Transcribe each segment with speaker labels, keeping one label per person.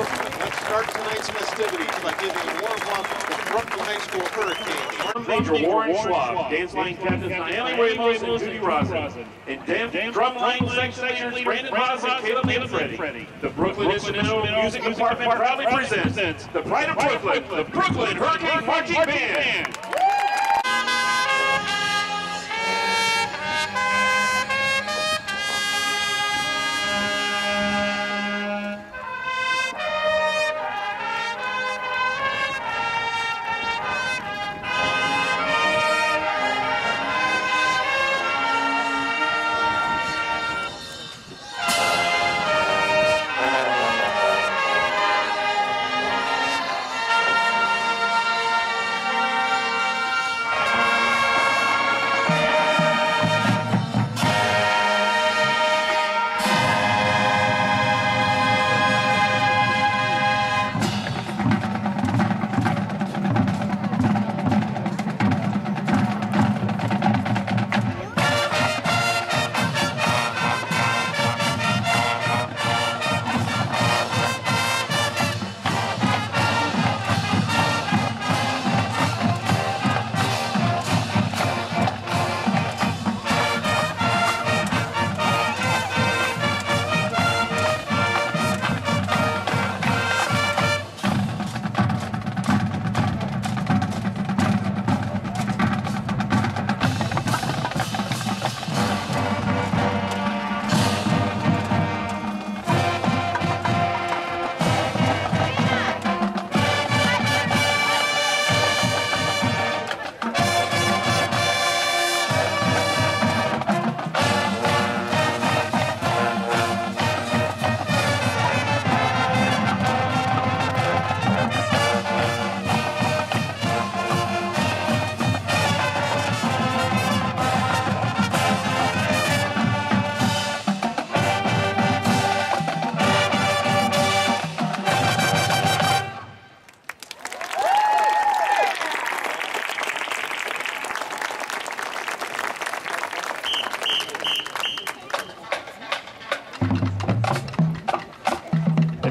Speaker 1: Let's start tonight's festivities by giving a warm welcome to the Brooklyn High School Hurricanes.
Speaker 2: Major Warren Schwab, dance line captains Naomi Ramos and Judy Rosin, and drum line section leaders Brandon Haas and Caleb Manfredi. The Brooklyn Instrumental Music Department proudly presents the Pride of Brooklyn, the Brooklyn Hurricane Marching Band.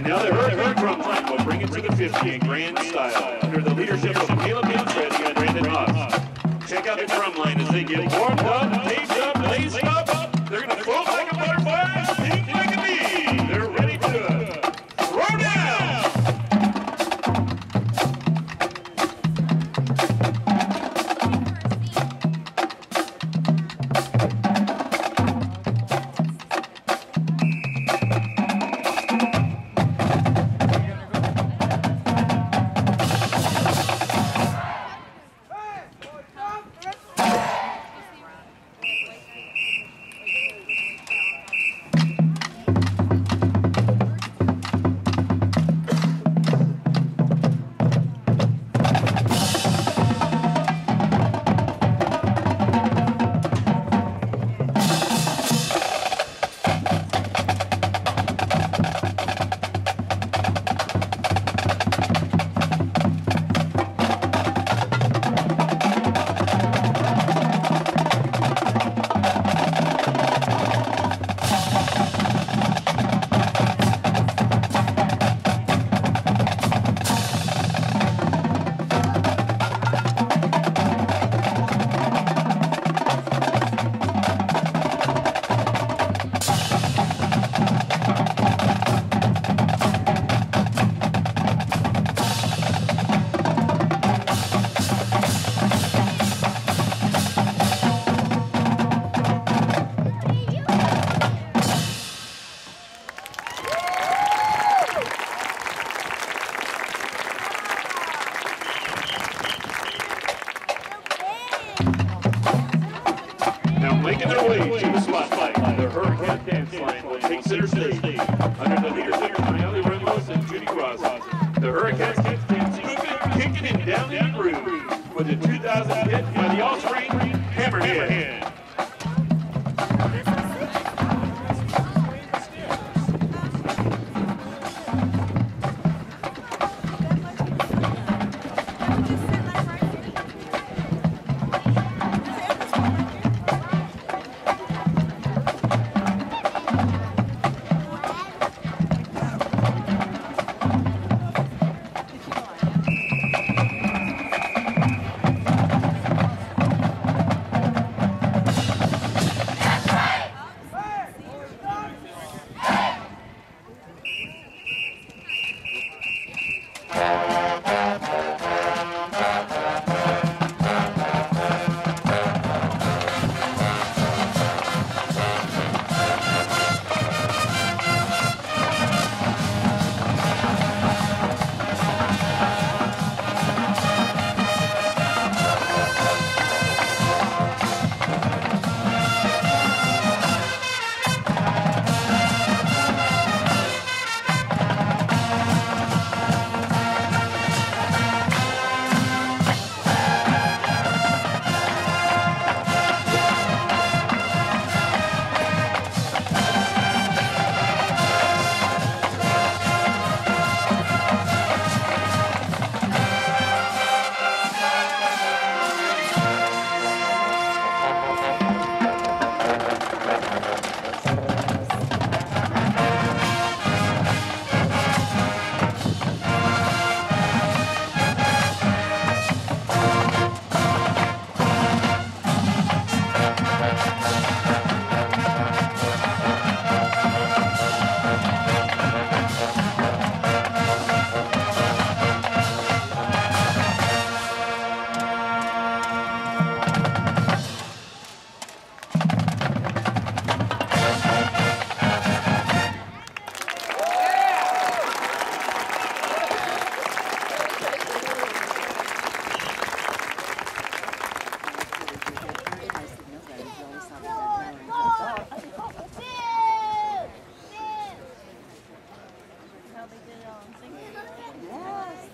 Speaker 2: Now the Hurricane drum line will bring it to the 50 in grand style under the leadership of Caleb Manfredi and Brandon Haas. Check out the drum line as they get warmed up, taped up, laced up. They're going to float like a butterfly, sing like a bee. They're ready to throw down. Making their way to the spotlight, the Hurricane dance line will take center stage under the leadership of Naomi Ramos and Judy Rosin. The Hurricanes keep dancing, kicking it down in the groove with the 2000 hit by the all-spring Hammerhead.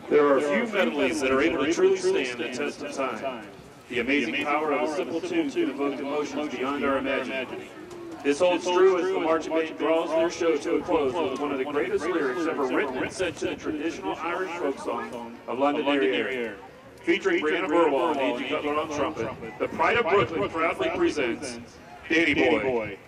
Speaker 2: There are few medleys that are able to truly stand the test of time. The amazing power of a simple tune can evoke emotions beyond our imagining. This holds true as the marching band draws their show to a close with one of the greatest lyrics ever written and set to the traditional Irish folk song of Londonderry Air. Featuring Brianna Burwell and Angie Cutler on trumpet, the Pride of Brooklyn proudly presents Danny Boy.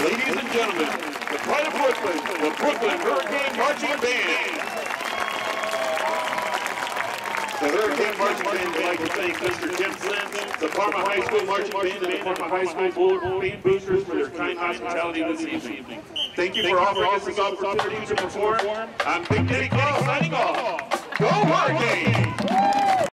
Speaker 2: Ladies and gentlemen, the Pride of Brooklyn, the Brooklyn Hurricane Marching Band. The Hurricane Marching Band would like to thank Mr. Jim Flynn, the Parma High School Marching Band, and the Parma High School Band Boosters for their kind hospitality this evening. Thank you for offering us this opportunity to perform. I'm Big Daddy Kenny signing off. Go Hurricane!